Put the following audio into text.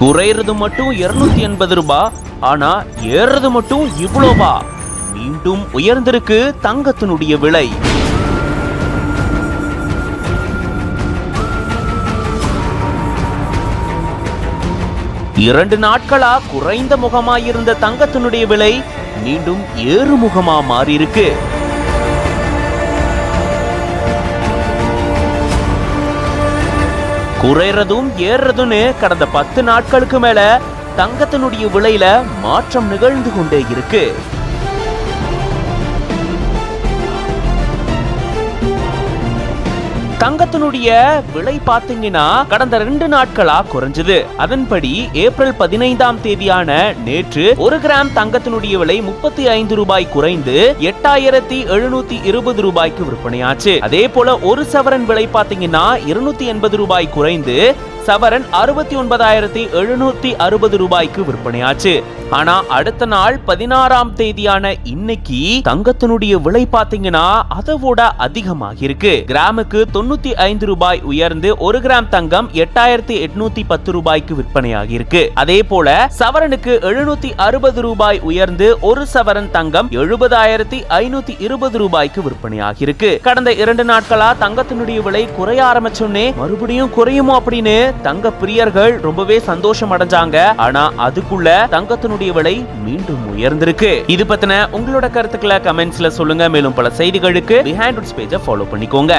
குறையிறது மட்டும் 280 ரூபாய், ஆனா ஏறது மட்டும் இவ்வளோவா? மீண்டும் உயர்ந்திருக்கு தங்கத்தினுடைய விலை. இரண்டு நாட்களா குறைந்த முகமாயிருந்த தங்கத்தினுடைய விலை மீண்டும் ஏறுமுகமா மாறி இருக்கு. குறைறதும் ஏறுறதுன்னு கடந்த 10 நாட்களுக்கு மேல தங்கத்தினுடைய விலையில மாற்றம் நிகழ்ந்து கொண்டே இருக்கு. தங்கத்தினுடைய விலை பாத்தீங்கன்னா கடந்த 2 நாட்களா குறைஞ்சது. அதன்படி ஏப்ரல் 15ஆம் தேதியான நேற்று 1 கிராம் தங்கத்தினுடைய விலை 35 ரூபாய் குறைந்து 8720 ரூபாய்க்கு விற்பனையாச்சு. அதே போல ஒரு சவரன் விலை பாத்தீங்கன்னா 280 ரூபாய் குறைந்து சவரன் 69,760 ரூபாய்க்கு விற்பனையாச்சு. ஆனா அடுத்த நாள் 16ஆம் தேதியான இன்னைக்கு தங்கத்தினுடைய விலை பாத்தீங்கன்னா அதோட அதிகமாக இருக்கு. கிராமுக்கு 95 ரூபாய் உயர்ந்து 1 கிராம் தங்கம் 8810 ரூபாய்க்கு விற்பனையாகி இருக்கு. அதே போல சவரனுக்கு 760 ரூபாய் உயர்ந்து 1 சவரன் தங்கம் 70,520 ரூபாய்க்கு விற்பனையாகி இருக்கு. கடந்த 2 நாட்களா தங்கத்தினுடைய விலை குறைய ஆரம்பிச்சோன்னே மறுபடியும் குறையுமோ அப்படின்னு தங்க பிரியர்கள் ரொம்பவே சந்தோஷம் அடைஞ்சாங்க. ஆனா அதுக்குள்ள தங்கத்தினுடைய விலை மீண்டும் உயர்ந்திருக்கு. இது பத்தின உங்களோட கருத்துக்களை கமெண்ட்ஸ்ல சொல்லுங்க. மேலும் பல செய்திகளுக்கு பிஹைண்ட் ரூட்ஸ் பேஜை ஃபாலோ பண்ணிக்கோங்க.